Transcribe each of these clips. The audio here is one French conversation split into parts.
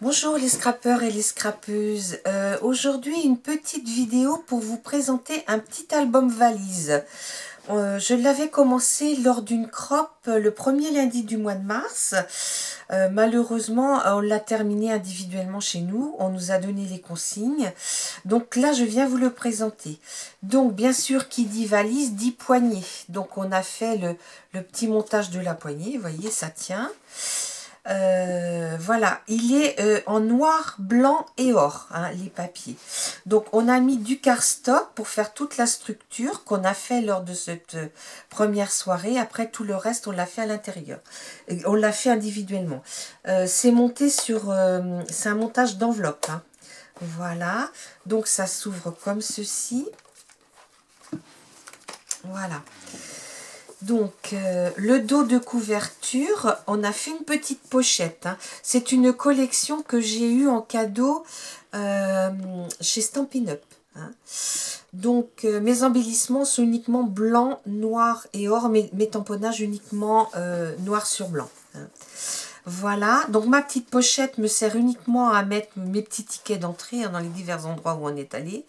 Bonjour les scrappeurs et les scrappeuses. Aujourd'hui une petite vidéo pour vous présenter un petit album valise. Je l'avais commencé lors d'une crop le premier lundi du mois de mars. Malheureusement, on l'a terminé individuellement chez nous. On nous a donné les consignes. Donc là, je viens vous le présenter. Donc bien sûr, qui dit valise dit poignée. Donc on a fait le petit montage de la poignée. Vous voyez, ça tient. Voilà, il est en noir, blanc et or, hein, les papiers. Donc on a mis du cardstock pour faire toute la structure qu'on a fait lors de cette première soirée. Après tout le reste, on l'a fait à l'intérieur. On l'a fait individuellement. C'est monté sur... c'est un montage d'enveloppe. Hein. Voilà, donc ça s'ouvre comme ceci. Voilà. Donc, le dos de couverture, on a fait une petite pochette. Hein. C'est une collection que j'ai eue en cadeau chez Stampin' Up. Hein. Donc, mes embellissements sont uniquement blanc, noir et or, mes tamponnages uniquement noir sur blanc. Hein. Voilà, donc ma petite pochette me sert uniquement à mettre mes petits tickets d'entrée hein, dans les divers endroits où on est allé.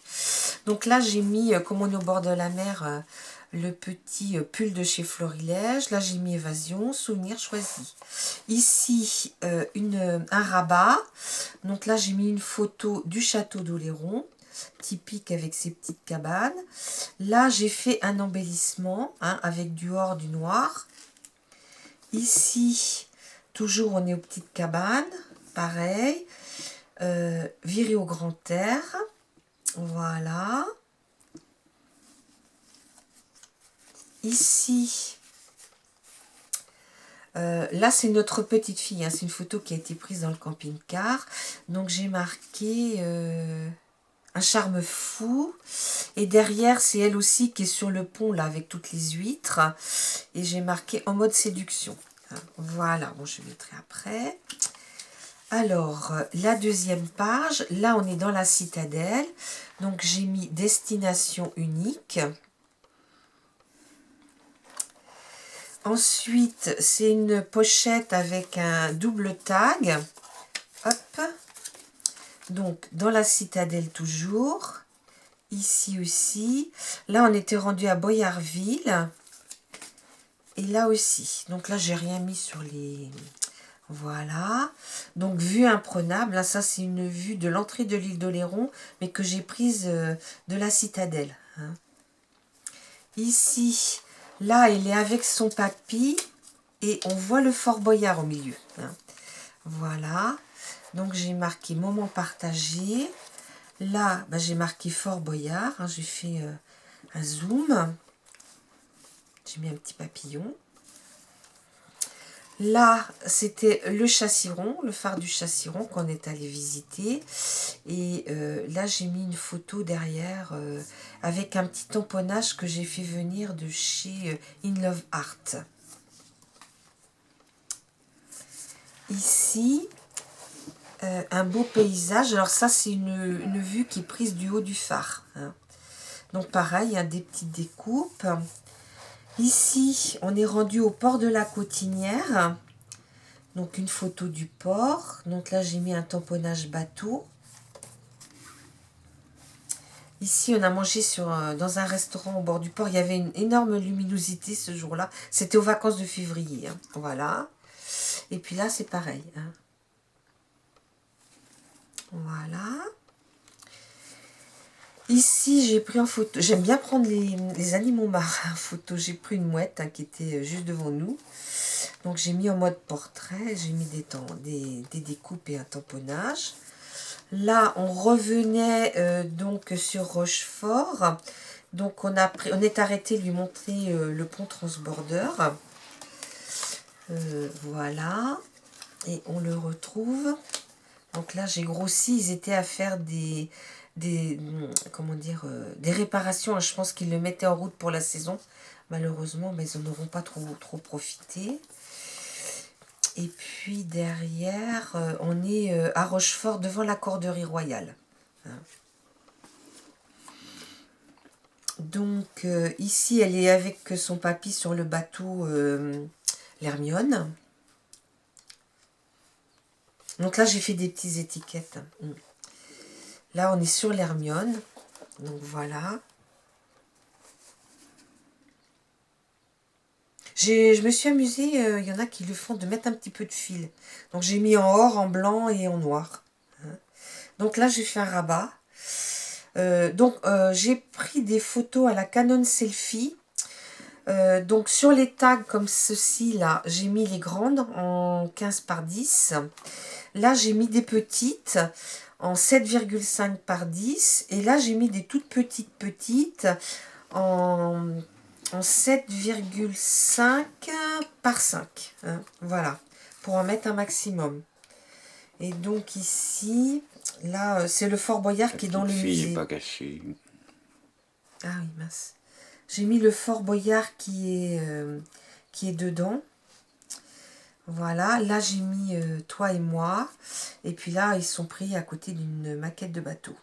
Donc là, j'ai mis, comme on est au bord de la mer, le petit pull de chez Florilège. Là, j'ai mis Évasion, souvenir choisi. Ici, un rabat. Donc là, j'ai mis une photo du château d'Oléron, typique avec ses petites cabanes. Là, j'ai fait un embellissement hein, avec du or, du noir. Ici, toujours, on est aux petites cabanes. Pareil. Viré au grand air. Voilà. Ici, là c'est notre petite fille, hein, c'est une photo qui a été prise dans le camping-car. Donc j'ai marqué un charme fou. Et derrière c'est elle aussi qui est sur le pont là avec toutes les huîtres. Et j'ai marqué en mode séduction. Hein, voilà, bon je mettrai après. Alors, la deuxième page, là on est dans la citadelle. Donc j'ai mis destination unique. Ensuite, c'est une pochette avec un double tag. Hop. Donc, dans la citadelle toujours. Ici aussi. Là, on était rendu à Boyarville. Et là aussi. Donc là, j'ai rien mis sur les... Voilà. Donc, vue imprenable. Là, ça, c'est une vue de l'entrée de l'île d'Oléron, mais que j'ai prise de la citadelle. Hein. Ici... Là, elle est avec son papy et on voit le Fort Boyard au milieu. Hein. Voilà. Donc, j'ai marqué moment partagé. Là, bah, j'ai marqué Fort Boyard. Hein. J'ai fait un zoom. J'ai mis un petit papillon. Là, c'était le Chassiron, le phare du Chassiron qu'on est allé visiter. Et là, j'ai mis une photo derrière avec un petit tamponnage que j'ai fait venir de chez In Love Art. Ici, un beau paysage. Alors ça, c'est une vue qui est prise du haut du phare. Hein. Donc pareil, il y a des petites découpes. Ici, on est rendu au port de la Cotinière. Donc une photo du port. Donc là, j'ai mis un tamponnage bateau. Ici, on a mangé dans un restaurant au bord du port. Il y avait une énorme luminosité ce jour-là. C'était aux vacances de février. Hein. Voilà. Et puis là, c'est pareil. Hein. Voilà. Ici, j'ai pris en photo. J'aime bien prendre les animaux marins en photo. J'ai pris une mouette hein, qui était juste devant nous. Donc, j'ai mis en mode portrait. J'ai mis des découpes et un tamponnage. Là, on revenait donc sur Rochefort. Donc, on est arrêté lui montrer le pont transborder. Voilà. Et on le retrouve. Donc là, j'ai grossi. Ils étaient à faire comment dire, des réparations. Je pense qu'ils le mettaient en route pour la saison. Malheureusement, mais ils n'en auront pas trop profité. Et puis derrière, on est à Rochefort devant la Corderie Royale. Hein. Donc ici, elle est avec son papy sur le bateau l'Hermione. Donc là, j'ai fait des petites étiquettes. Là, on est sur l'Hermione. Donc voilà. Je me suis amusée, il y en a qui le font, de mettre un petit peu de fil. Donc j'ai mis en or, en blanc et en noir. Donc là, j'ai fait un rabat. J'ai pris des photos à la Canon Selfie. Donc sur les tags comme ceci là, j'ai mis les grandes en 15 par 10. Là j'ai mis des petites en 7,5 par 10. Et là j'ai mis des toutes petites en 7,5 par 5. Hein, voilà, pour en mettre un maximum. Et donc ici, là c'est le Fort Boyard qui est dans le musée. Pas caché. Ah oui, mince. J'ai mis le Fort Boyard qui est dedans. Voilà, là j'ai mis toi et moi. Et puis là, ils sont pris à côté d'une maquette de bateau.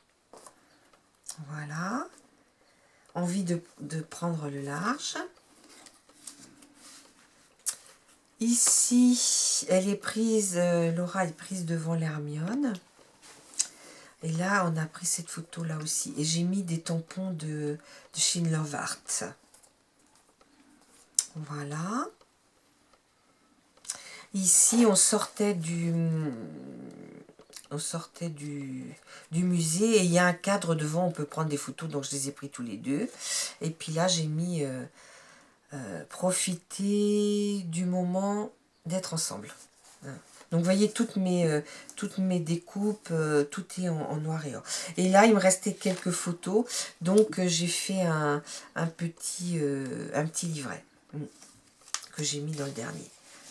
Voilà. Envie de prendre le large. Ici, elle est prise, Laura est prise devant l'Hermione. Et là, on a pris cette photo là aussi. Et j'ai mis des tampons de chez Love Art. Voilà. Ici, on sortait du musée et il y a un cadre devant, on peut prendre des photos, donc je les ai pris tous les deux. Et puis là, j'ai mis profiter du moment d'être ensemble. Donc, vous voyez, toutes mes découpes, tout est en noir et or. Et là, il me restait quelques photos, donc j'ai fait un petit livret que j'ai mis dans le dernier.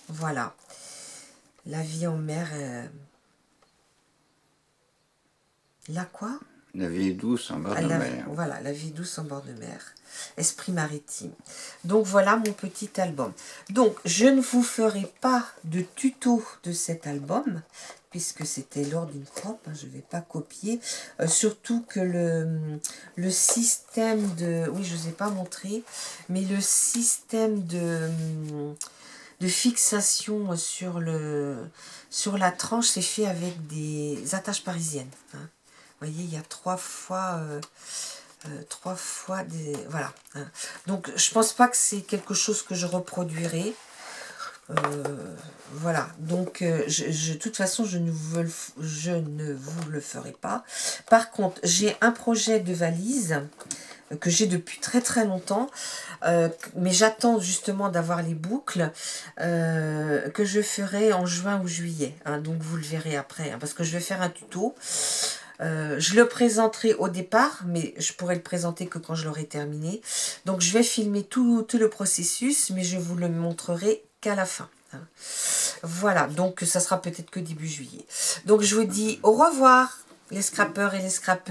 Voilà. La vie en mer. La quoi? La vie douce en bord de mer. Voilà, la vie douce en bord de mer. Esprit maritime. Donc voilà mon petit album. Donc je ne vous ferai pas de tuto de cet album, puisque c'était lors d'une crop, hein, je ne vais pas copier. Surtout que le système de... Oui, je ne vous ai pas montré, mais le système de fixation sur la tranche, c'est fait avec des attaches parisiennes. Hein. Vous voyez, il y a trois fois des... Voilà. Hein. Donc, je pense pas que c'est quelque chose que je reproduirai. Voilà. Donc, de toute façon, je ne vous le ferai pas. Par contre, j'ai un projet de valise que j'ai depuis très très longtemps, mais j'attends justement d'avoir les boucles que je ferai en juin ou juillet, hein, donc vous le verrez après, hein, parce que je vais faire un tuto. Je le présenterai au départ, mais je pourrai le présenter que quand je l'aurai terminé. Donc je vais filmer tout le processus, mais je vous le montrerai qu'à la fin. Hein. Voilà, donc ça sera peut-être que début juillet. Donc je vous dis au revoir les scrappeurs et les scrappeurs.